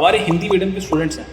हमारे हिंदी मीडियम के स्टूडेंट्स हैं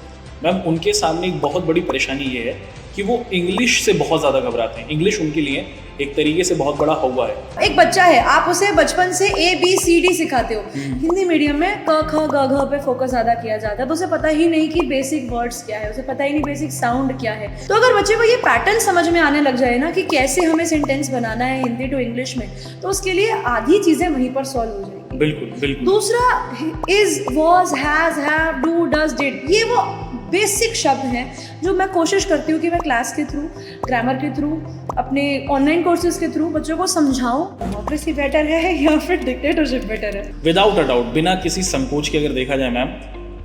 मैम, उनके सामने एक बहुत बड़ी परेशानी ये है कि वो इंग्लिश से बहुत ज़्यादा घबराते हैं। इंग्लिश उनके लिए एक तरीके से बहुत बड़ा हौवा है। एक बच्चा है, आप उसे बचपन से ABCD सिखाते हो। हिंदी मीडियम में क ख ग घ पे फोकस ज़्यादा किया जाता है, तो उसे पता ही नहीं कि बेसिक वर्ड्स क्या है, उसे पता ही नहीं बेसिक साउंड क्या है। तो अगर बच्चे को ये पैटर्न समझ में आने लग जाए ना कि कैसे हमें सेंटेंस बनाना है हिंदी टू इंग्लिश में, तो उसके लिए आधी चीज़ें वहीं पर सॉल्व हो जाएगी। बिल्कुल बिल्कुल। दूसरा, is, was, has, have, do, does, did, ये वो बेसिक शब्द हैं जो मैं कोशिश करती हूँ कि मैं क्लास के थ्रू, ग्रामर के थ्रू, अपने ऑनलाइन कोर्सेज के थ्रू बच्चों को समझाऊं। डेमोक्रेसी बेटर है या फिर डिक्टेटरशिप बेटर है? विदाउट अ डाउट, बिना किसी संकोच के अगर देखा जाए मैम,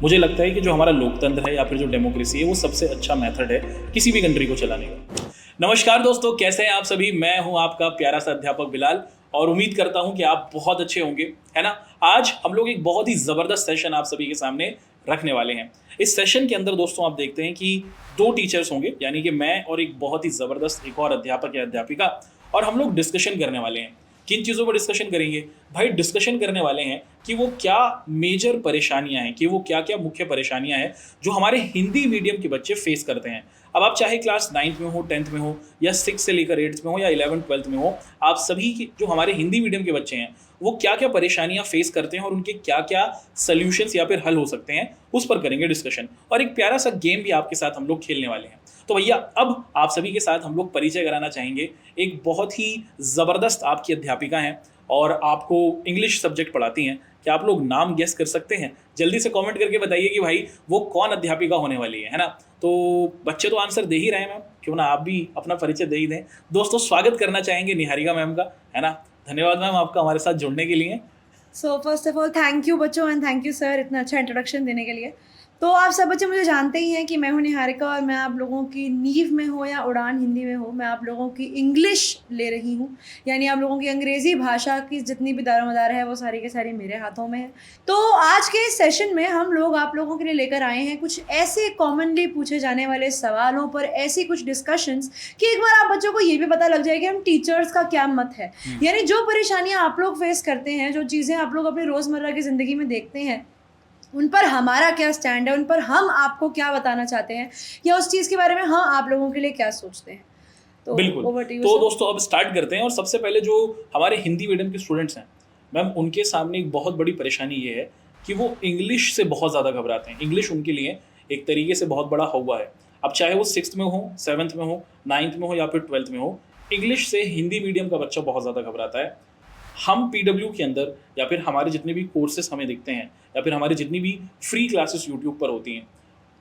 मुझे लगता है कि जो हमारा लोकतंत्र है या फिर जो डेमोक्रेसी है वो सबसे अच्छा मेथड है किसी भी कंट्री को चलाने का। नमस्कार दोस्तों, कैसे हैं आप सभी? मैं हूं आपका प्यारा सा अध्यापक बिलाल और उम्मीद करता हूं कि आप बहुत अच्छे होंगे, है ना। आज हम लोग एक बहुत ही ज़बरदस्त सेशन आप सभी के सामने रखने वाले हैं। इस सेशन के अंदर दोस्तों आप देखते हैं कि 2 टीचर्स होंगे, यानी कि मैं और एक बहुत ही ज़बरदस्त एक और अध्यापक या अध्यापिका, और हम लोग डिस्कशन करने वाले हैं। किन चीज़ों पर डिस्कशन करेंगे भाई? डिस्कशन करने वाले हैं कि वो क्या मेजर परेशानियां हैं, कि वो क्या क्या मुख्य परेशानियां हैं जो हमारे हिंदी मीडियम के बच्चे फेस करते हैं। अब आप चाहे क्लास 9th में हो, 10th में हो, या 6 से लेकर 8th में हो, या 11th 12th में हो, आप सभी जो हमारे हिंदी मीडियम के बच्चे हैं वो क्या क्या परेशानियां फेस करते हैं और उनके क्या क्या सॉल्यूशंस या फिर हल हो सकते हैं, उस पर करेंगे डिस्कशन। और एक प्यारा सा गेम भी आपके साथ हम लोग खेलने वाले हैं। तो भैया, अब आप सभी के साथ हम लोग परिचय कराना चाहेंगे एक बहुत ही ज़बरदस्त आपकी अध्यापिका हैं और आपको इंग्लिश सब्जेक्ट पढ़ाती हैं। क्या आप लोग नाम गेस कर सकते हैं? जल्दी से कमेंट करके बताइए कि भाई वो कौन अध्यापिका होने वाली है ना। तो बच्चे तो आंसर दे ही रहे हैं मैम, क्यों ना आप भी अपना परिचय दे ही दें। दोस्तों, स्वागत करना चाहेंगे निहारिका मैम का, है ना। धन्यवाद मैम आपका हमारे साथ जुड़ने के लिए। So first of all thank you बच्चों एंड थैंक यू सर इतना अच्छा इंट्रोडक्शन देने के लिए। तो आप सब बच्चे मुझे जानते ही हैं कि मैं हूं निहारिका और मैं आप लोगों की नींव में हो या उड़ान हिंदी में हो, मैं आप लोगों की इंग्लिश ले रही हूं, यानी आप लोगों की अंग्रेज़ी भाषा की जितनी भी दारोमदार है वो सारी के सारी मेरे हाथों में है। तो आज के इस सेशन में हम लोग आप लोगों के लिए लेकर आए हैं कुछ ऐसे कॉमनली पूछे जाने वाले सवालों पर ऐसी कुछ डिस्कशंस कि एक बार आप बच्चों को ये भी पता लग जाए कि हम टीचर्स का क्या मत है, यानी जो परेशानियां आप लोग फेस करते हैं, जो चीज़ें आप लोग अपनी रोज़मर्रा की ज़िंदगी में देखते हैं, उन पर हमारा क्या स्टैंड है, उन पर हम आपको क्या बताना चाहते हैं, या उस चीज़ के बारे में हम आप लोगों के लिए क्या सोचते हैं। तो बिल्कुल। तो दोस्तों अब स्टार्ट करते हैं। और सबसे पहले जो हमारे हिंदी मीडियम के स्टूडेंट्स हैं मैम, उनके सामने एक बहुत बड़ी परेशानी ये है कि वो इंग्लिश से बहुत ज़्यादा घबराते हैं। इंग्लिश उनके लिए एक तरीके से बहुत बड़ा हौवा है। अब चाहे वो 6th में हो, 7th में हो, 9th में हो या फिर 12th में हो, इंग्लिश से हिंदी मीडियम का बच्चा बहुत ज़्यादा घबराता है। हम PW के अंदर या फिर हमारे जितने भी कोर्सेस हमें दिखते हैं या फिर हमारी जितनी भी फ्री क्लासेस यूट्यूब पर होती हैं,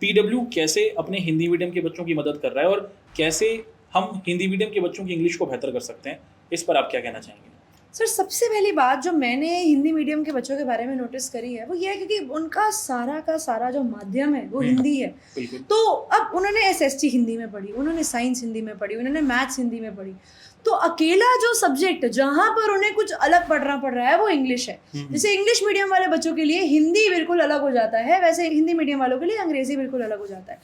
PW कैसे अपने हिंदी मीडियम के बच्चों की मदद कर रहा है और कैसे हम हिंदी मीडियम के बच्चों की इंग्लिश को बेहतर कर सकते हैं, इस पर आप क्या कहना चाहेंगे? सर सबसे पहली बात जो मैंने हिंदी मीडियम के बच्चों के बारे में नोटिस करी है वो ये है क्योंकि उनका सारा का सारा जो माध्यम है वो हिंदी है। बिल्कुल। तो अब उन्होंने SST हिंदी में पढ़ी, उन्होंने साइंस हिंदी में पढ़ी, उन्होंने मैथ्स हिंदी में पढ़ी, तो अकेला जो सब्जेक्ट जहाँ पर उन्हें कुछ अलग पढ़ना पड़ रहा है वो इंग्लिश है। जैसे इंग्लिश मीडियम वाले बच्चों के लिए हिंदी बिल्कुल अलग हो जाता है, वैसे हिंदी मीडियम वालों के लिए अंग्रेजी बिल्कुल अलग हो जाता है।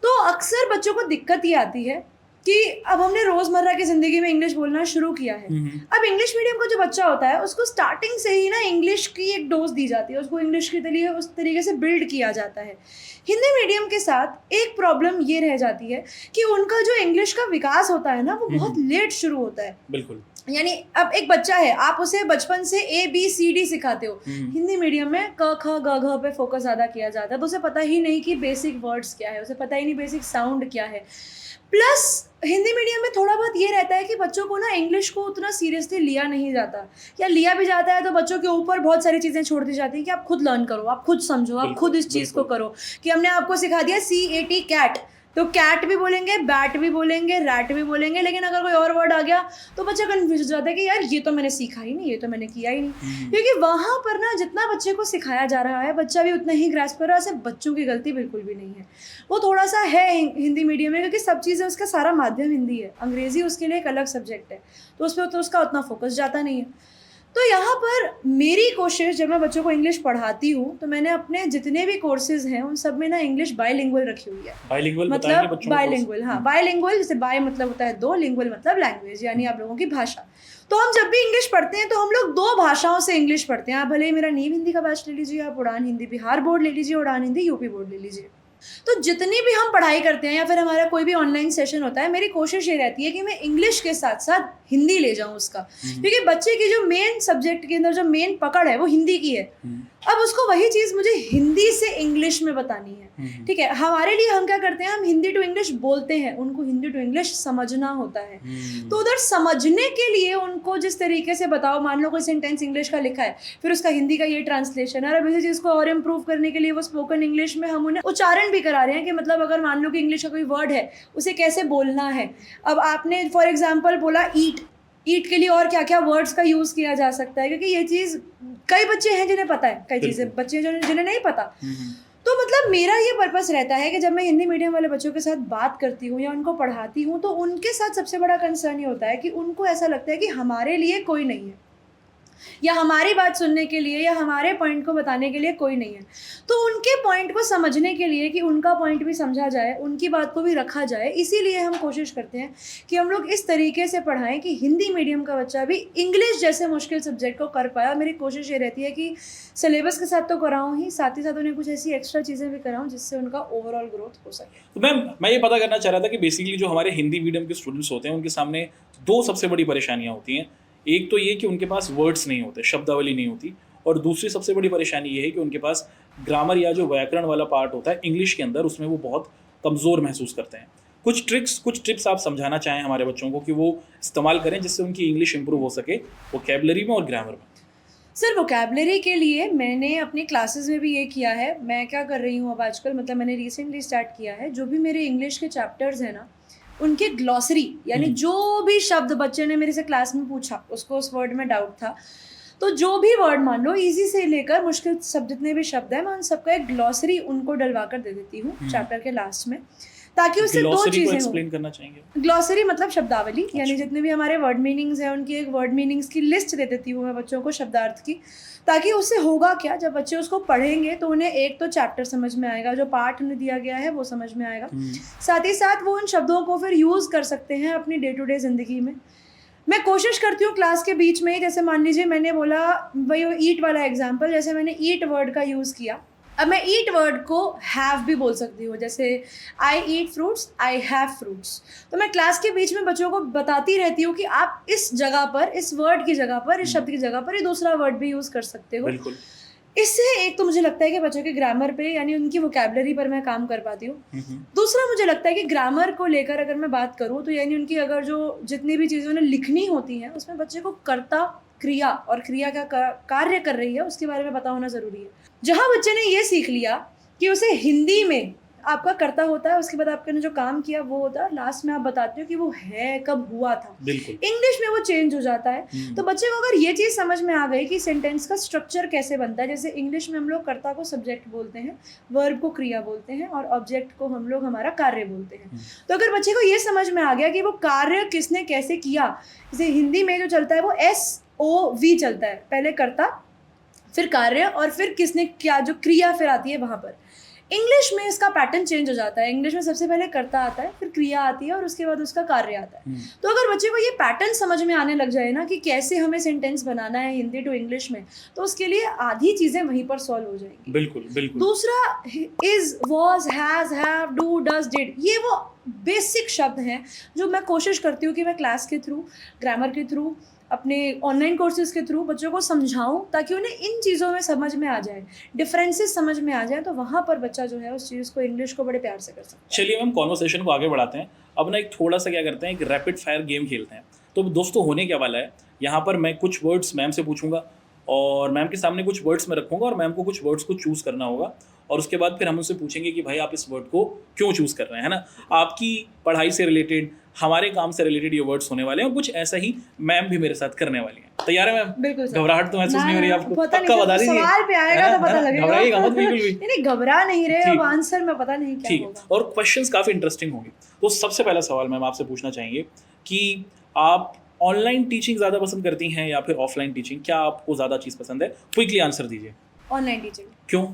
तो अक्सर बच्चों को दिक्कत ये आती है कि अब हमने रोज़मर्रा की ज़िंदगी में इंग्लिश बोलना शुरू किया है। अब इंग्लिश मीडियम का जो बच्चा होता है उसको स्टार्टिंग से ही ना इंग्लिश की एक डोज दी जाती है, उसको इंग्लिश के लिए उस तरीके से बिल्ड किया जाता है। हिंदी मीडियम के साथ एक प्रॉब्लम ये रह जाती है कि उनका जो इंग्लिश का विकास होता है ना वो बहुत लेट शुरू होता है। बिल्कुल। यानी अब एक बच्चा है, आप उसे बचपन से ABCD सिखाते हो। हिंदी मीडियम में क ख ग घ पे फोकस ज़्यादा किया जाता है, तो उसे पता ही नहीं कि बेसिक वर्ड्स क्या है, उसे पता ही नहीं बेसिक साउंड क्या है। प्लस हिंदी मीडियम में थोड़ा बहुत ये रहता है कि बच्चों को ना इंग्लिश को उतना सीरियसली लिया नहीं जाता, या लिया भी जाता है तो बच्चों के ऊपर बहुत सारी चीज़ें छोड़ दी जाती हैं कि आप खुद लर्न करो, आप खुद समझो, आप खुद इस चीज़ को करो। कि हमने आपको सिखा दिया CAT कैट, तो कैट भी बोलेंगे, बैट भी बोलेंगे, रैट भी बोलेंगे, लेकिन अगर कोई और वर्ड आ गया तो बच्चा कन्फ्यूज हो जाता है कि यार ये तो मैंने सीखा ही नहीं, ये तो मैंने किया ही नहीं। क्योंकि वहाँ पर ना जितना बच्चे को सिखाया जा रहा है बच्चा भी उतना ही ग्रास्प कर रहा है। ऐसे बच्चों की गलती बिल्कुल भी नहीं है, वो थोड़ा सा है हिंदी मीडियम में क्योंकि सब चीज़ें उसका सारा माध्यम हिंदी है, अंग्रेज़ी उसके लिए एक अलग सब्जेक्ट है, तो उस पर तो उसका उतना फोकस जाता नहीं है। तो यहाँ पर मेरी कोशिश, जब मैं बच्चों को इंग्लिश पढ़ाती हूँ तो मैंने अपने जितने भी कोर्सेज हैं उन सब में ना इंग्लिश बाइलिंगुअल रखी हुई है। बाइलिंगुअल मतलब बाइलिंगुअल, हाँ, बाइलिंगुअल, जैसे बाय मतलब होता है दो, लिंगुअल मतलब लैंग्वेज, यानी आप लोगों की भाषा। तो हम जब भी इंग्लिश पढ़ते हैं तो हम लोग दो भाषाओं से इंग्लिश पढ़ते हैं। आप भले ही मेरा नीव हिंदी का बैच ले लीजिए, आप उड़ान हिंदी बिहार बोर्ड ले लीजिए, उड़ान हिंदी यूपी बोर्ड ले लीजिए। तो जितनी भी हम पढ़ाई करते हैं या फिर हमारा कोई भी ऑनलाइन सेशन होता है, मेरी कोशिश ये रहती है कि मैं इंग्लिश के साथ साथ हिंदी ले जाऊं उसका, क्योंकि बच्चे की जो मेन सब्जेक्ट के अंदर जो मेन पकड़ है वो हिंदी की है। अब उसको वही चीज़ मुझे हिंदी से इंग्लिश में बतानी है, ठीक है। हमारे लिए हम क्या करते हैं, हम हिंदी टू इंग्लिश बोलते हैं, उनको हिंदी टू इंग्लिश समझना होता है। तो उधर समझने के लिए उनको जिस तरीके से बताओ, मान लो कोई सेंटेंस इंग्लिश का लिखा है, फिर उसका हिंदी का ये ट्रांसलेशन है, और अब इसी चीज़ को और इम्प्रूव करने के लिए वो स्पोकन इंग्लिश में हम उन्हें उच्चारण भी करा रहे हैं कि मतलब अगर मान लो कि इंग्लिश का कोई वर्ड है उसे कैसे बोलना है। अब आपने फॉर एग्जाम्पल बोला ईट के लिए और क्या क्या वर्ड्स का यूज़ किया जा सकता है, क्योंकि ये चीज़ कई बच्चे हैं जिन्हें पता है, कई चीज़ें बच्चे जिन्हें नहीं पता। तो मतलब मेरा ये पर्पस रहता है कि जब मैं हिंदी मीडियम वाले बच्चों के साथ बात करती हूँ या उनको पढ़ाती हूँ तो उनके साथ सबसे बड़ा कंसर्न ये होता है कि उनको ऐसा लगता है कि हमारे लिए कोई नहीं है, या हमारी बात सुनने के लिए या हमारे पॉइंट को बताने के लिए कोई नहीं है। तो उनके पॉइंट को समझने के लिए कि उनका पॉइंट भी समझा जाए, उनकी बात को भी रखा जाए, इसीलिए हम कोशिश करते हैं कि हम लोग इस तरीके से पढ़ाएं कि हिंदी मीडियम का बच्चा भी इंग्लिश जैसे मुश्किल सब्जेक्ट को कर पाए। और मेरी कोशिश ये रहती है कि सिलेबस के साथ तो कराऊँ ही, साथ ही साथ उन्हें कुछ ऐसी एक्स्ट्रा चीज़ें भी कराऊँ जिससे उनका ओवरऑल ग्रोथ हो सके। तो मैम, मैं ये पता करना चाह रहा था कि बेसिकली जो हमारे हिंदी मीडियम के स्टूडेंट्स होते हैं उनके सामने दो सबसे बड़ी परेशानियाँ होती हैं। एक तो ये कि उनके पास वर्ड्स नहीं होते, शब्दावली नहीं होती, और दूसरी सबसे बड़ी परेशानी ये है कि उनके पास ग्रामर या जो व्याकरण वाला पार्ट होता है इंग्लिश के अंदर, उसमें वो बहुत कमज़ोर महसूस करते हैं। कुछ टिप्स आप समझाना चाहें हमारे बच्चों को कि वो इस्तेमाल करें जिससे उनकी इंग्लिश इंप्रूव हो सके वोकैबुलरी में और ग्रामर में। सर, वोकैबुलरी के लिए मैंने अपनी क्लासेस में भी ये किया है। मैं क्या कर रही हूँ अब आजकल, मतलब मैंने रिसेंटली स्टार्ट किया है, जो भी मेरे इंग्लिश के चैप्टर्स हैं ना, उनके ग्लॉसरी, यानी जो भी शब्द बच्चे ने मेरे से क्लास में पूछा, उसको उस वर्ड में डाउट था, तो जो भी वर्ड मान लो इजी से लेकर मुश्किल शब्द जितने भी शब्द हैं, मैं उन सबका एक ग्लॉसरी उनको डलवा कर दे देती हूँ चैप्टर के लास्ट में, ताकि उससे दो चीज़ें एक्सप्लेन करना चाहेंगे। ग्लॉसरी मतलब शब्दावली, यानी जितने भी हमारे वर्ड मीनिंग्स हैं उनकी एक वर्ड मीनिंग्स की लिस्ट दे देती हूँ मैं बच्चों को, शब्दार्थ की, ताकि उससे होगा क्या, जब बच्चे उसको पढ़ेंगे तो उन्हें एक तो चैप्टर समझ में आएगा, जो पाठ उन्हें दिया गया है वो समझ में आएगा, साथ ही साथ वो उन शब्दों को फिर यूज़ कर सकते हैं अपनी डे टू डे ज़िंदगी में। मैं कोशिश करती हूँ क्लास के बीच में ही, जैसे मान लीजिए मैंने बोला वही ईट वाला एग्जाम्पल, जैसे मैंने ईट वर्ड का यूज़ किया, अब मैं ईट वर्ड को हैव भी बोल सकती हूँ, जैसे I eat fruits, I have fruits. तो मैं क्लास के बीच में बच्चों को बताती रहती हूँ कि आप इस जगह पर, इस वर्ड की जगह पर, इस शब्द की जगह पर ये दूसरा वर्ड भी यूज़ कर सकते हो। बिल्कुल। इससे एक तो मुझे लगता है कि बच्चों के ग्रामर पे, यानी उनकी वोकैबुलरी पर मैं काम कर पाती हूँ। दूसरा मुझे लगता है कि ग्रामर को लेकर अगर मैं बात करूँ तो यानी उनकी अगर जो जितनी भी चीज़ें उन्हें लिखनी होती हैं उसमें बच्चे को कर्ता, क्रिया और क्रिया क्या कार्य कर रही है उसके बारे में पता होना ज़रूरी है। जहाँ बच्चे ने ये सीख लिया कि उसे हिंदी में आपका कर्ता होता है, उसके बाद आपने जो काम किया वो होता है, लास्ट में आप बताते हो कि वो है कब हुआ था, इंग्लिश में वो चेंज हो जाता है। तो बच्चे को अगर ये चीज़ समझ में आ गई कि सेंटेंस का स्ट्रक्चर कैसे बनता है, जैसे इंग्लिश में हम लोग कर्ता को सब्जेक्ट बोलते हैं, वर्ब को क्रिया बोलते हैं और ऑब्जेक्ट को हम लोग हमारा कार्य बोलते हैं। तो अगर बच्चे को ये समझ में आ गया कि वो कार्य किसने कैसे किया, जैसे हिंदी में जो चलता है वो SOV चलता है, पहले कर्ता फिर कार्य और फिर किसने क्या, जो क्रिया फिर आती है वहाँ पर। इंग्लिश में इसका पैटर्न चेंज हो जाता है, इंग्लिश में सबसे पहले कर्ता आता है, फिर क्रिया आती है और उसके बाद उसका कार्य आता है। तो अगर बच्चे को ये पैटर्न समझ में आने लग जाए ना कि कैसे हमें सेंटेंस बनाना है हिंदी टू इंग्लिश में, तो उसके लिए आधी चीज़ें वहीं पर सॉल्व हो जाएंगी। बिल्कुल। दूसरा, is, was, has, have, do, does, did, ये वो बेसिक शब्द हैं जो मैं कोशिश करती हूँ कि मैं क्लास के थ्रू, ग्रामर के थ्रू, अपने ऑनलाइन कोर्सेज के थ्रू बच्चों को समझाऊं, ताकि उन्हें इन चीज़ों में समझ में आ जाए, डिफरेंसेस समझ में आ जाए, तो वहाँ पर बच्चा जो है उस चीज़ को, इंग्लिश को बड़े प्यार से कर सकता है। चलिए मैम, कॉन्वर्सेशन को आगे बढ़ाते हैं। अब ना एक थोड़ा सा क्या करते हैं, एक रैपिड फायर गेम खेलते हैं। तो दोस्तों होने क्या वाला है, यहाँ पर मैं कुछ वर्ड्स मैम से पूछूंगा और मैम के सामने कुछ वर्ड्स मैं रखूंगा और मैम को कुछ वर्ड्स को चूज़ करना होगा, और उसके बाद फिर हम उनसे पूछेंगे कि भाई आप इस वर्ड को क्यों चूज़ कर रहे हैं, है ना। आपकी पढ़ाई से रिलेटेड, हमारे काम से रिलेटेड ये वर्ड्स होने वाले हैं, और कुछ ऐसा ही मैम भी मेरे साथ करने वाली हैं। तैयार है मैम? बिल्कुल। घबराहट तो महसूस नहीं हो रही आपको? पक्का बता दीजिए, सवाल पे आएगा तो पता लगेगा। घबराइएगा मत बिल्कुल भी। नहीं, घबरा नहीं रहे, अब आंसर में पता नहीं क्या होगा। और क्वेश्चंस काफ़ी इंटरेस्टिंग होंगे। तो सबसे पहला सवाल मैम आपसे पूछना चाहेंगे कि आप ऑनलाइन टीचिंग ज़्यादा पसंद करती हैं या फिर ऑफलाइन टीचिंग? क्या आपको ज़्यादा चीज़ पसंद है? क्विकली आंसर दीजिए। Online teaching. क्यों?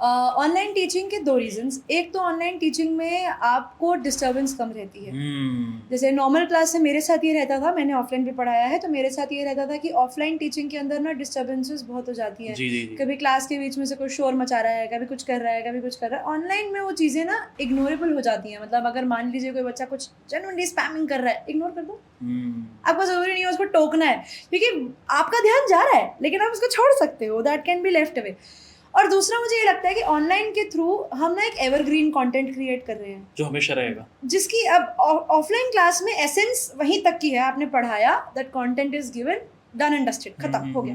ऑनलाइन टीचिंग के 2 रीजंस। एक तो ऑनलाइन टीचिंग में आपको डिस्टर्बेंस कम रहती है। जैसे नॉर्मल क्लास से मेरे साथ ये रहता था, मैंने ऑफलाइन भी पढ़ाया है, तो मेरे साथ ये रहता था कि ऑफलाइन टीचिंग के अंदर ना डिस्टर्बेंसेस बहुत हो जाती हैं। जी जी जी। कभी क्लास के बीच में से कोई शोर मचा रहा है, कभी कुछ कर रहा है, कभी कुछ कर रहा है। ऑनलाइन में वो चीज़ें ना इग्नोरेबल हो जाती हैं। मतलब अगर मान लीजिए कोई बच्चा कुछ जेन्युइनली स्पैमिंग कर रहा है, इग्नोर कर दो। आपको ज़रूरी नहीं है उसको टोकना है, क्योंकि आपका ध्यान जा रहा है, लेकिन आप उसको छोड़ सकते हो। That can be left away. और दूसरा मुझे ये लगता है कि ऑनलाइन के थ्रू हम ना एक एवरग्रीन कंटेंट क्रिएट कर रहे हैं जो हमेशा रहेगा, जिसकी अब ऑफलाइन क्लास में एसेंस वहीं तक की है। आपने पढ़ाया, that content is given, done and dusted, खत्म हो गया।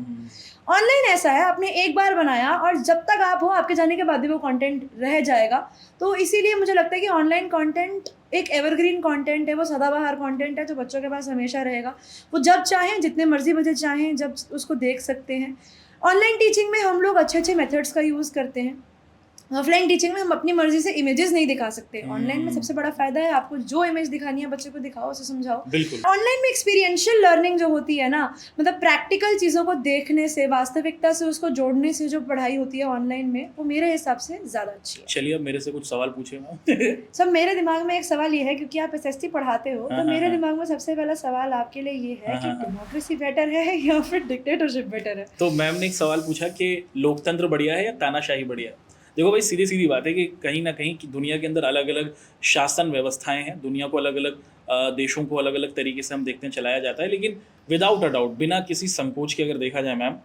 ऑनलाइन ऐसा है, आपने एक बार बनाया और जब तक आप हो, आपके जाने के बाद भी वो कंटेंट रह जाएगा। तो इसीलिए मुझे लगता है कि ऑनलाइन कंटेंट एक एवरग्रीन कंटेंट है, वो सदाबहार कंटेंट है जो बच्चों के पास हमेशा रहेगा। वो जब चाहें, जितने मर्जी बजे चाहें, जब उसको देख सकते हैं। ऑनलाइन टीचिंग में हम लोग अच्छे अच्छे मेथड्स का यूज़ करते हैं। ऑफलाइन टीचिंग में हम अपनी मर्जी से इमेजेस नहीं दिखा सकते। ऑनलाइन में सबसे बड़ा फायदा है, आपको जो इमेज दिखानी है बच्चे को दिखाओ, उसे समझाओ। बिल्कुल। ऑनलाइन में एक्सपीरियंशियल लर्निंग जो होती है ना, मतलब प्रैक्टिकल चीज़ों को देखने से, वास्तविकता से उसको जोड़ने से जो पढ़ाई होती है ऑनलाइन में, वो मेरे हिसाब से ज़्यादा अच्छी है। चलिए अब मेरे से कुछ सवाल पूछिए मैम। सब मेरे दिमाग में एक सवाल ये है, क्योंकि आप एसएसटी पढ़ाते हो, तो मेरे दिमाग में सबसे पहला सवाल आपके लिए ये है कि डेमोक्रेसी बेटर है या फिर डिक्टेटरशिप बेटर है? तो मैम ने एक सवाल पूछा कि लोकतंत्र बढ़िया है या तानाशाही बढ़िया है? देखो भाई, सीधी सीधी बात है कि कहीं ना कहीं कि दुनिया के अंदर अलग अलग शासन व्यवस्थाएं हैं, दुनिया को अलग अलग देशों को अलग अलग तरीके से हम देखते हैं चलाया जाता है, लेकिन विदाउट अ डाउट, बिना किसी संकोच के अगर देखा जाए मैम,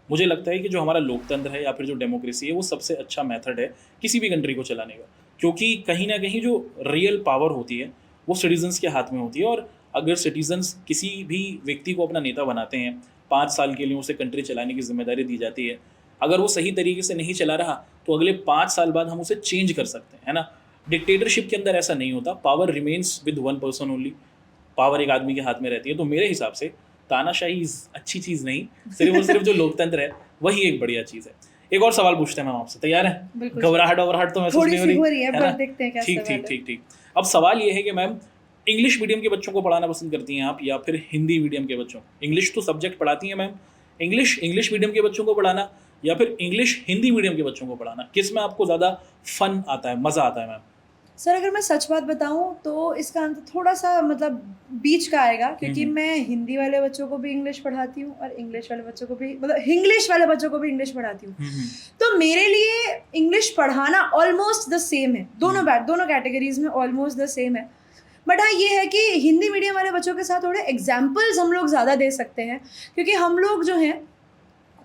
मुझे लगता है कि जो हमारा लोकतंत्र है या फिर जो डेमोक्रेसी है, वो सबसे अच्छा मेथड है किसी भी कंट्री को चलाने का। क्योंकि कहीं ना कहीं जो रियल पावर होती है वो सिटीजन्स के हाथ में होती है, और अगर सिटीजन्स किसी भी व्यक्ति को अपना नेता बनाते हैं, 5 साल के लिए उसे कंट्री चलाने की जिम्मेदारी दी जाती है। अगर वो सही तरीके से नहीं चला रहा तो अगले 5 साल बाद हम उसे चेंज कर सकते हैं, है ना। डिक्टेटरशिप के अंदर ऐसा नहीं होता, power remains with one person only, power एक आदमी के हाथ में रहती है। तो मेरे हिसाब से तानाशाही अच्छी चीज़ नहीं, सिर्फ और सिर्फ जो लोकतंत्र है वही एक बढ़िया चीज़ है। एक और सवाल पूछते हैं मैम आपसे, तैयार है? घबराहट तो महसूस नहीं हो रही है ना? ठीक। अब सवाल ये है कि मैम, इंग्लिश मीडियम के बच्चों को पढ़ाना पसंद करती हैं आप या फिर हिंदी मीडियम के बच्चों? इंग्लिश तो सब्जेक्ट पढ़ाती हैं मैम, इंग्लिश मीडियम के बच्चों को पढ़ाना या फिर इंग्लिश हिंदी मीडियम के बच्चों को पढ़ाना, किस में आपको ज़्यादा फन आता है, मज़ा आता है मैम? सर, अगर मैं सच बात बताऊं तो इसका आंसर थोड़ा सा मतलब बीच का आएगा, क्योंकि मैं हिंदी वाले बच्चों को भी इंग्लिश पढ़ाती हूँ और इंग्लिश वाले बच्चों को भी, मतलब इंग्लिश वाले बच्चों को भी इंग्लिश पढ़ाती हूँ। तो मेरे लिए इंग्लिश पढ़ाना ऑलमोस्ट द सेम है। दोनों कैटेगरीज में ऑलमोस्ट द सेम है। बट हाँ, ये है कि हिंदी मीडियम वाले बच्चों के साथ थोड़े एग्जाम्पल्स हम लोग ज़्यादा दे सकते हैं, क्योंकि हम लोग जो हैं,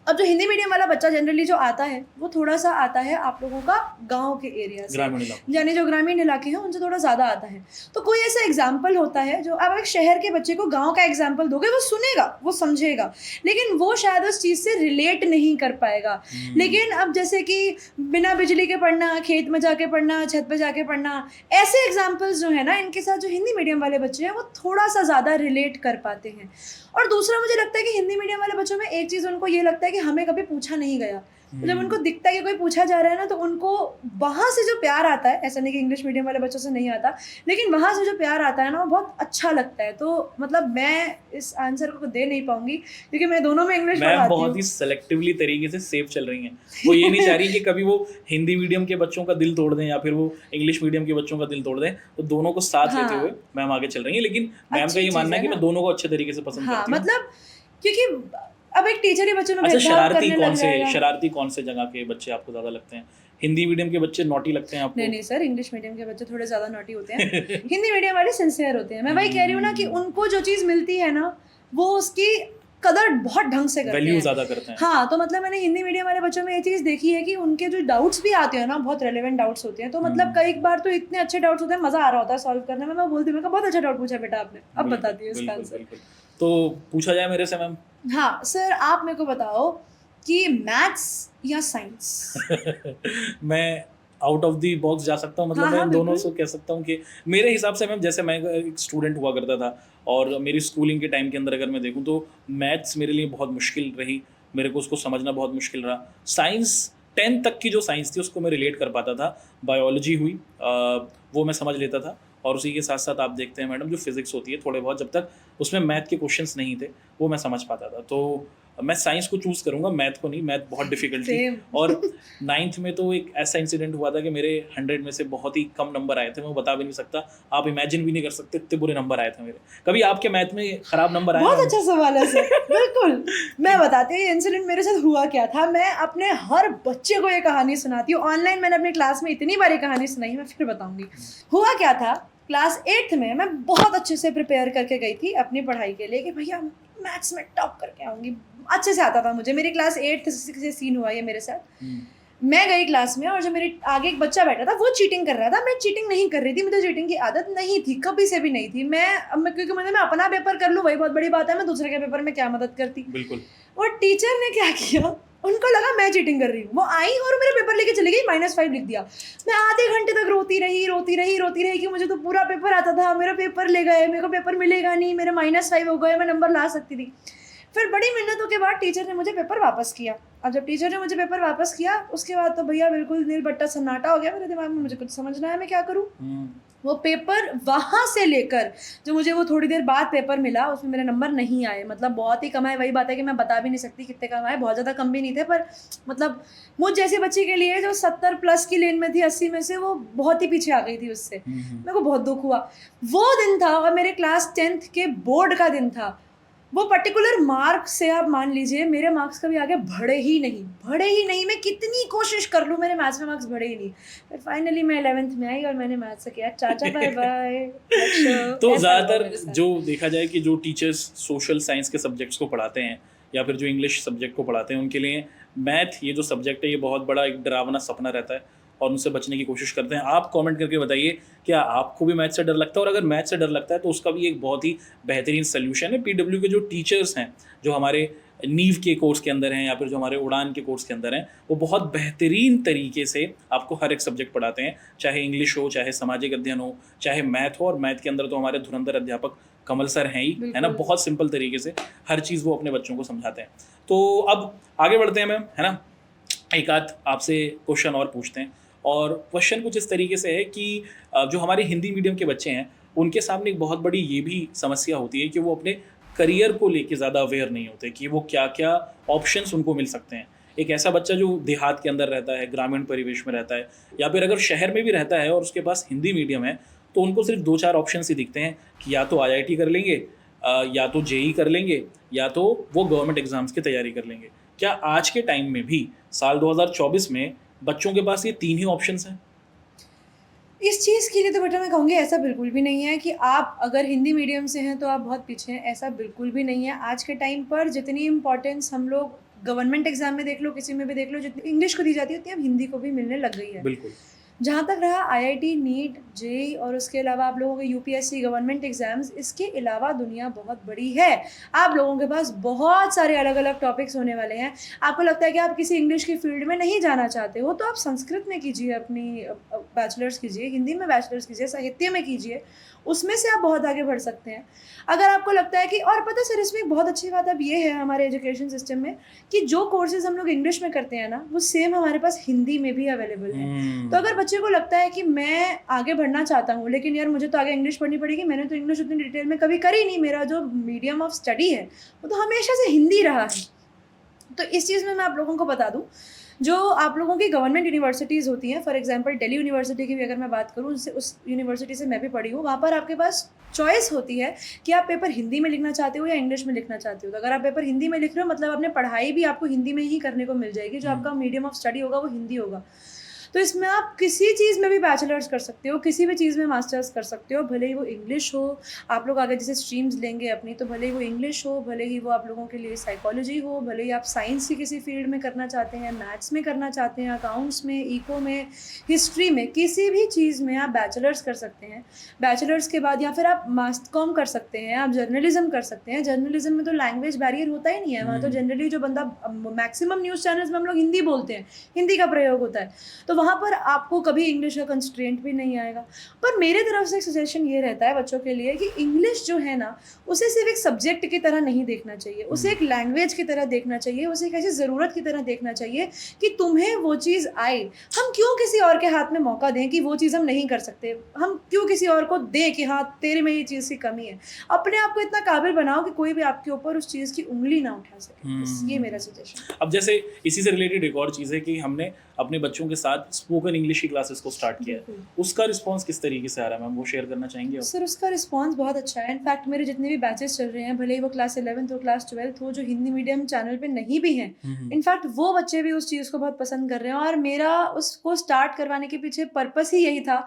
अब जो हिंदी मीडियम वाला बच्चा जनरली जो आता है वो थोड़ा सा आता है आप लोगों का गांव के एरिया से, यानी जो ग्रामीण इलाके हैं उनसे थोड़ा ज़्यादा आता है। तो कोई ऐसा एग्जाम्पल होता है जो आप एक शहर के बच्चे को गांव का एग्जाम्पल दोगे, वो सुनेगा, वो समझेगा, लेकिन वो शायद उस चीज़ से रिलेट नहीं कर पाएगा। लेकिन अब जैसे कि बिना बिजली के पढ़ना, खेत में जाके पढ़ना, छत पर जाके पढ़ना, ऐसे एग्जाम्पल्स जो है ना, इनके साथ जो हिंदी मीडियम वाले बच्चे हैं वो थोड़ा सा ज़्यादा रिलेट कर पाते हैं। और दूसरा मुझे लगता है कि हिंदी मीडियम वाले बच्चों में एक चीज़ उनको ये लगता है कि हमें कभी पूछा नहीं गया। जब उनको दिखता है कि कोई पूछा जा रहा है ना, तो उनको वहाँ से जो प्यार आता है, ऐसा नहीं कि इंग्लिश मीडियम वाले बच्चों से नहीं आता, लेकिन वहाँ से जो प्यार आता है ना, वो बहुत अच्छा लगता है। तो मतलब मैं इस आंसर को दे नहीं पाऊंगी, क्योंकि मैं दोनों में इंग्लिश पढ़ाती हूँ। बहुत ही सेलेक्टिवली तरीके से सेफ चल रही हैं। वो ये नहीं चाह रही कि कभी वो हिंदी मीडियम के बच्चों का दिल तोड़ दें या फिर वो इंग्लिश मीडियम के बच्चों का दिल तोड़ दें। तो दोनों को साथ लेते हुए मैम आगे चल रही है। लेकिन मैम का ये मानना है कि मैं दोनों को अच्छे तरीके से पसंद करती हूँ। मतलब क्योंकि अब एक टीचर ही बच्चों में अच्छा, शरारती कौन से जगह के बच्चे आपको ज्यादा लगते हैं? हिंदी मीडियम के बच्चे नॉटी लगते हैं आपको? नहीं सर, इंग्लिश मीडियम के बच्चे थोड़े ज्यादा नॉटी होते हैं। हिंदी मीडियम वाले सिंसियर होते हैं। मैं वही कह रही हूँ ना कि उनको जो चीज मिलती है ना, वो उसकी कदर बहुत ढंग से करते हैं, वैल्यू ज्यादा करते हैं। हाँ, तो मतलब मैंने हिंदी मीडियम वाले बच्चों में ये चीज़ देखी है कि उनके जो डाउट्स भी आते हैं ना, बहुत रेलेवेंट डाउट्स होते हैं। तो मतलब कई बार तो इतने अच्छे डाउट्स होते हैं, मजा आ रहा होता है सॉल्व करने में। मैं बोलती हूँ, बहुत अच्छा डाउट पूछा बेटा आपने, अब बताती हूँ इसका आंसर। तो पूछा जाए मेरे से मैम? हाँ सर, आप मेरे को बताओ कि मैथ्स या साइंस? मैं आउट ऑफ द बॉक्स जा सकता हूँ, मतलब मैं दोनों से कह सकता हूँ कि मेरे हिसाब से मैम, जैसे मैं एक स्टूडेंट हुआ करता था और मेरी स्कूलिंग के टाइम के अंदर अगर मैं देखूँ तो मैथ्स मेरे लिए बहुत मुश्किल रही, मेरे को उसको समझना बहुत मुश्किल रहा। साइंस 10th तक की जो साइंस थी उसको मैं रिलेट कर पाता था। बायोलॉजी हुई वो मैं समझ लेता था, और उसी के साथ साथ आप देखते हैं मैडम जो फिजिक्स होती है थोड़े बहुत, जब तक उसमें मैथ के क्वेश्चंस नहीं थे वो मैं समझ पाता था। तो मैं साइंस को चूज़ करूंगा, मैथ को नहीं, मैथ बहुत डिफिकल्ट थी। Same. और 9th में तो एक ऐसा इंसिडेंट हुआ था कि मेरे 100 में से बहुत ही कम नंबर आए थे, मैं बता भी नहीं सकता, आप इमेजिन भी नहीं कर सकते इतने बुरे नंबर आए थे मेरे। कभी आपके मैथ में खराब नंबर आए? बहुत अच्छा सवाल है सर। बिल्कुल, मैं बताती हूँ ये इंसिडेंट मेरे साथ हुआ क्या था। मैं अपने हर बच्चे को ये कहानी सुनाती हूँ, ऑनलाइन मैंने अपनी क्लास में इतनी बार ये कहानी सुनाई, मैं फिर बताऊंगी। हुआ क्या था, क्लास 8th में मैं बहुत अच्छे से प्रिपेयर करके गई थी अपनी पढ़ाई के लिए कि भैया मैथ्स में टॉप करके आऊँगी, अच्छे से आता था मुझे। मेरी क्लास 8th से सीन हुआ ये मेरे साथ। मैं गई क्लास में और जो मेरे आगे एक बच्चा बैठा था वो चीटिंग कर रहा था, मैं चीटिंग नहीं कर रही थी, मुझे चीटिंग की आदत नहीं थी, कभी से भी नहीं थी। क्योंकि मैं अपना पेपर कर लूँ वही बहुत बड़ी बात है, मैं दूसरे के पेपर में क्या मदद करती। बिल्कुल। और टीचर ने क्या किया, उनको लगा मैं चीटिंग कर रही हूँ, वो आई और मेरा पेपर लेके चली गई, -5 लिख दिया। मैं आधे घंटे तक रोती रही कि मुझे तो पूरा पेपर आता था, मेरा पेपर ले गए, मेरे को पेपर मिलेगा नहीं, मेरे -5 हो गए, मैं नंबर ला सकती थी। फिर बड़ी मिन्नतों के बाद टीचर ने मुझे पेपर वापस किया। अब जब टीचर ने मुझे पेपर वापस किया उसके बाद तो भैया बिल्कुल नील बट्टा सन्नाटा हो गया मेरे दिमाग में, मुझे कुछ समझ ना आया मैं क्या करूँ। वो पेपर वहाँ से लेकर जो मुझे वो थोड़ी देर बाद पेपर मिला उसमें मेरे नंबर नहीं आए, मतलब बहुत ही कम आए। वही बात है कि मैं बता भी नहीं सकती कितने कम आए, बहुत ज़्यादा कम भी नहीं थे, पर मतलब मुझ जैसी बच्ची के लिए जो 70+ की लेन में थी, 80 में से, वो बहुत ही पीछे आ गई थी उससे। मेरे को बहुत दुख हुआ। वो दिन था और मेरे क्लास 10th के बोर्ड का दिन था। वो पर्टिकुलर मार्क्स से आप मान लीजिए मेरे मार्क्स कभी आगे बढ़े ही नहीं। मैं कितनी कोशिश कर लूँ मेरे मैथ्स में मार्क्स बढ़े ही नहीं। फिर फाइनली मैं 11th में आई और मैंने मैथ्स से किया चाचा बाय बाय। तो ज़्यादातर जो देखा जाए कि जो टीचर्स सोशल साइंस के सब्जेक्ट्स को पढ़ाते हैं या फिर जो इंग्लिश सब्जेक्ट को पढ़ाते हैं उनके लिए मैथ ये जो सब्जेक्ट है ये बहुत बड़ा एक डरावना सपना रहता है और उनसे बचने की कोशिश करते हैं। आप कमेंट करके बताइए क्या आपको भी मैथ से डर लगता है, और अगर मैथ से डर लगता है तो उसका भी एक बहुत ही बेहतरीन सोल्यूशन है। पीडब्ल्यू के जो टीचर्स हैं जो हमारे नीव के कोर्स के अंदर हैं या फिर जो हमारे उड़ान के कोर्स के अंदर हैं, वो बहुत बेहतरीन तरीके से आपको हर एक सब्जेक्ट पढ़ाते हैं, चाहे इंग्लिश हो, चाहे सामाजिक अध्ययन हो, चाहे मैथ हो। और मैथ के अंदर तो हमारे धुरंधर अध्यापक कमल सर हैं ही, है ना, बहुत सिंपल तरीके से हर चीज़ वो अपने बच्चों को समझाते हैं। तो अब आगे बढ़ते हैं मैम, है ना, एक आध आपसे क्वेश्चन और पूछते हैं। और क्वेश्चन कुछ इस तरीके से है कि जो हमारे हिंदी मीडियम के बच्चे हैं उनके सामने एक बहुत बड़ी ये भी समस्या होती है कि वो अपने करियर को लेके ज़्यादा अवेयर नहीं होते कि वो क्या क्या ऑप्शंस उनको मिल सकते हैं। एक ऐसा बच्चा जो देहात के अंदर रहता है, ग्रामीण परिवेश में रहता है, या फिर अगर शहर में भी रहता है और उसके पास हिंदी मीडियम है, तो उनको सिर्फ 2-4 ऑप्शन ही दिखते हैं कि या तो IIT कर लेंगे, या तो JEE कर लेंगे, या तो वो गवर्नमेंट एग्जाम्स की तैयारी कर लेंगे। क्या आज के टाइम में भी साल 2024 में बच्चों के पास ये 3 ही ऑप्शंस हैं? इस चीज़ के लिए तो बेटा मैं कहूँगी ऐसा बिल्कुल भी नहीं है कि आप अगर हिंदी मीडियम से हैं तो आप बहुत पीछे हैं, ऐसा बिल्कुल भी नहीं है। आज के टाइम पर जितनी इम्पोर्टेंस हम लोग गवर्नमेंट एग्जाम में देख लो, किसी में भी देख लो, जितनी इंग्लिश को दी जाती है उतनी अब हिंदी को भी मिलने लग गई है। बिल्कुल। जहाँ तक रहा IIT, नीट, JEE और उसके अलावा आप लोगों के UPSC गवर्नमेंट एग्जाम्स, इसके अलावा दुनिया बहुत बड़ी है। आप लोगों के पास बहुत सारे अलग अलग टॉपिक्स होने वाले हैं। आपको लगता है कि आप किसी इंग्लिश की फील्ड में नहीं जाना चाहते हो तो आप संस्कृत में कीजिए, अपनी बैचलर्स कीजिए, हिंदी में बैचलर्स कीजिए, साहित्य में कीजिए, उसमें से आप बहुत आगे बढ़ सकते हैं। अगर आपको लगता है कि, और पता सर इसमें एक बहुत अच्छी बात अब ये है हमारे एजुकेशन सिस्टम में कि जो कोर्सेज हम लोग इंग्लिश में करते हैं ना वो सेम हमारे पास हिंदी में भी अवेलेबल है। तो अगर बच्चे को लगता है कि मैं आगे बढ़ना चाहता हूँ लेकिन यार मुझे तो आगे इंग्लिश पढ़नी पड़ेगी, मैंने तो इंग्लिश उतनी डिटेल में कभी करी नहीं, मेरा जो मीडियम ऑफ स्टडी है वो तो हमेशा से हिंदी रहा है, तो इस चीज़ में मैं आप लोगों को बता दूँ, जो आप लोगों की गवर्नमेंट यूनिवर्सिटीज़ होती हैं, फॉर एग्जांपल दिल्ली यूनिवर्सिटी की भी अगर मैं बात करूँ, उस यूनिवर्सिटी से मैं भी पढ़ी हूँ, वहाँ पर आपके पास चॉइस होती है कि आप पेपर हिंदी में लिखना चाहते हो या इंग्लिश में लिखना चाहते हो। तो अगर आप पेपर हिंदी में लिख रहे हो मतलब अपने पढ़ाई भी आपको हिंदी में ही करने को मिल जाएगी, जो आपका मीडियम ऑफ स्टडी होगा वो हिंदी होगा। तो इसमें आप किसी चीज़ में भी बैचलर्स कर सकते हो, किसी भी चीज़ में मास्टर्स कर सकते हो, भले ही वो इंग्लिश हो, आप लोग आगे जैसे स्ट्रीम्स लेंगे अपनी, तो भले ही वो इंग्लिश हो, भले ही वो आप लोगों के लिए साइकोलॉजी हो, भले ही आप साइंस की किसी फील्ड में करना चाहते हैं, मैथ्स में करना चाहते हैं, अकाउंट्स में, इको में, हिस्ट्री में, किसी भी चीज़ में आप बैचलर्स कर सकते हैं। बैचलर्स के बाद या फिर आप मास्टर कॉम कर सकते हैं, आप जर्नलिज्म कर सकते हैं। जर्नलिज्म में तो लैंग्वेज बैरियर होता ही नहीं है, वहाँ तो जनरली जो बंदा, मैक्सिमम न्यूज़ चैनल्स में हम लोग हिंदी बोलते हैं, हिंदी का प्रयोग होता है, तो वहाँ पर आपको कभी इंग्लिश का कंस्ट्रेंट भी नहीं आएगा। पर मेरे तरफ से एक सजेशन ये रहता है बच्चों के लिए कि इंग्लिश जो है ना, उसे सिर्फ एक सब्जेक्ट की तरह नहीं देखना चाहिए, उसे एक लैंग्वेज की तरह देखना चाहिए, उसे एक ऐसी ज़रूरत की तरह देखना चाहिए कि तुम्हें वो चीज़ आए। हम क्यों किसी और के हाथ में मौका दें कि वो चीज़ हम नहीं कर सकते? हम क्यों किसी और को दें कि हाँ तेरे में ये चीज़ की कमी है? अपने आप को इतना काबिल बनाओ कि कोई भी आपके ऊपर उस चीज़ की उंगली ना उठा सके। बस ये मेरा सजेशन। अब जैसे इसी से रिलेटेड एक और चीज़ है कि हमने अपने बच्चों के साथ स्पोकन इंग्लिश की क्लासेस को स्टार्ट किया है, उसका रिस्पांस किस तरीके से आ रहा है मैम, वो शेयर करना चाहेंगे आप? सर उसका रिस्पांस बहुत अच्छा है। इनफैक्ट मेरे जितने भी बैचेस चल रहे हैं, भले ही वो क्लास 11th हो, क्लास 12th हो, जो हिंदी मीडियम चैनल पे नहीं भी हैं, इनफैक्ट वो बच्चे भी उस चीज़ को बहुत पसंद कर रहे हैं। और मेरा उसको स्टार्ट करवाने के पीछे पर्पस ही यही था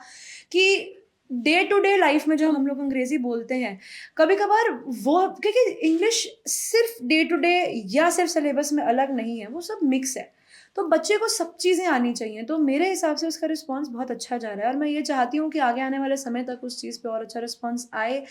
कि डे टू डे लाइफ में जो हम लोग अंग्रेजी बोलते हैं, कभी कभार वो, क्योंकि इंग्लिश सिर्फ डे टू डे या सिर्फ सिलेबस में अलग नहीं है, वो सब मिक्स है, तो बच्चे को सब चीज़ें आनी चाहिए। तो मेरे हिसाब से उसका रिस्पांस बहुत अच्छा जा रहा है और मैं ये चाहती हूँ कि आगे आने वाले समय तक उस चीज़ पे और अच्छा रिस्पांस आए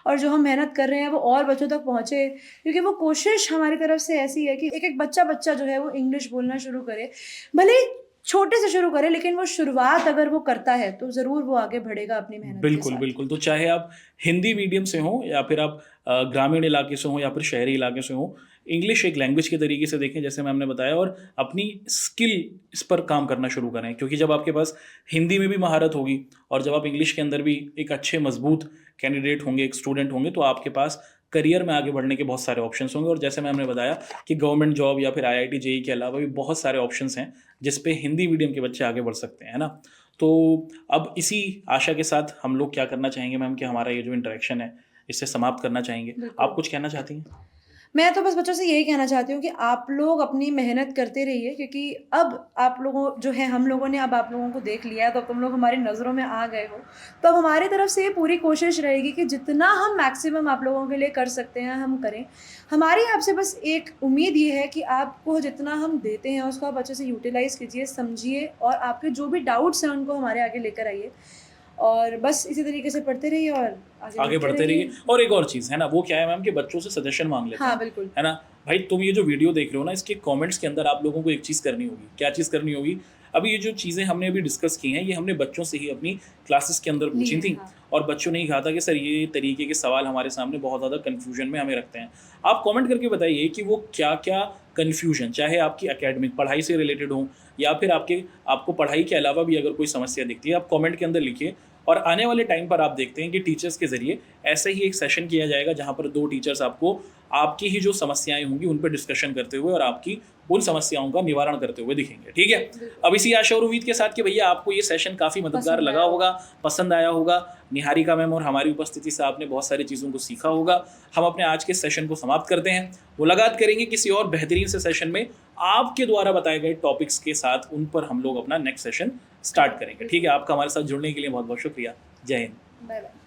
और जो हम मेहनत कर रहे हैं वो और बच्चों तक पहुँचे, क्योंकि वो कोशिश हमारी तरफ से ऐसी है कि एक एक बच्चा जो है वो इंग्लिश बोलना शुरू करे, भले छोटे से शुरू करे, लेकिन वो शुरुआत अगर वो करता है तो ज़रूर वो आगे बढ़ेगा अपनी मेहनत के साथ। बिल्कुल। तो चाहे आप हिंदी मीडियम से हो या फिर आप ग्रामीण इलाके से हो या फिर शहरी इलाके से हो, इंग्लिश एक लैंग्वेज के तरीके से देखें जैसे मैम ने बताया, और अपनी स्किल इस पर काम करना शुरू करें, क्योंकि जब आपके पास हिंदी में भी महारत होगी और जब आप इंग्लिश के अंदर भी एक अच्छे मजबूत कैंडिडेट होंगे, एक स्टूडेंट होंगे, तो आपके पास करियर में आगे बढ़ने के बहुत सारे ऑप्शंस होंगे। और जैसे मैम ने बताया कि गवर्नमेंट जॉब या फिर IIT JEE के अलावा भी बहुत सारे ऑप्शंस हैं जिस पे हिंदी मीडियम के बच्चे आगे बढ़ सकते हैं, है ना। तो अब इसी आशा के साथ हम लोग क्या करना चाहेंगे मैम कि हमारा ये जो इंटरेक्शन है इसे समाप्त करना चाहेंगे। आप कुछ कहना चाहती हैं? मैं तो बस बच्चों से यही कहना चाहती हूँ कि आप लोग अपनी मेहनत करते रहिए, क्योंकि अब आप लोगों जो है, हम लोगों ने अब आप लोगों को देख लिया है, तो तुम लोग हमारी नज़रों में आ गए हो, तो अब हमारी तरफ से ये पूरी कोशिश रहेगी कि जितना हम मैक्सिमम आप लोगों के लिए कर सकते हैं हम करें। हमारी आपसे बस एक उम्मीद ये है कि आपको जितना हम देते हैं उसको आप अच्छे से यूटिलाइज़ कीजिए, समझिए, और आपके जो भी डाउट्स हैं उनको हमारे आगे लेकर आइए, और बस इसी तरीके से पढ़ते रहिए और आगे बढ़ते रहिए। और एक और चीज़ है ना, वो क्या है मैम कि बच्चों से सजेशन मांग लेते हैं। हाँ बिल्कुल, है ना भाई, तुम ये जो वीडियो देख रहे हो ना, इसके कमेंट्स के अंदर आप लोगों को एक चीज़ करनी होगी। क्या चीज़ करनी होगी? अभी ये जो चीज़ें हमने अभी डिस्कस की हैं, ये हमने बच्चों से ही अपनी क्लासेस के अंदर पूछी थी, और बच्चों ने ही कहा था कि सर ये तरीके के सवाल हमारे सामने बहुत ज़्यादा कन्फ्यूजन में हमें रखते हैं। आप कमेंट करके बताइए कि वो क्या क्या कन्फ्यूजन, चाहे आपकी एकेडमिक पढ़ाई से रिलेटेड हो या फिर आपको पढ़ाई के अलावा भी अगर कोई समस्या दिखती है, आप कमेंट के अंदर लिखिए। और आने वाले टाइम पर आप देखते हैं कि टीचर्स के ज़रिए ऐसे ही एक सेशन किया जाएगा जहां पर 2 टीचर्स आपको आपकी ही जो समस्याएं होंगी उन पर डिस्कशन करते हुए और आपकी उन समस्याओं का निवारण करते हुए दिखेंगे। ठीक है, अब इसी आशा और उम्मीद के साथ कि भैया आपको ये सेशन काफ़ी मददगार लगा होगा, पसंद आया होगा, निहारिका मैम और हमारी उपस्थिति से आपने बहुत सारी चीज़ों को सीखा होगा। हम अपने आज के सेशन को समाप्त करते हैं, मुलाकात करेंगे किसी और बेहतरीन से सेशन में आपके द्वारा बताए गए टॉपिक्स के साथ, उन पर हम लोग अपना नेक्स्ट सेशन स्टार्ट करेंगे। ठीक है, आपका हमारे साथ जुड़ने के लिए बहुत बहुत शुक्रिया। जय हिंद। Bye bye.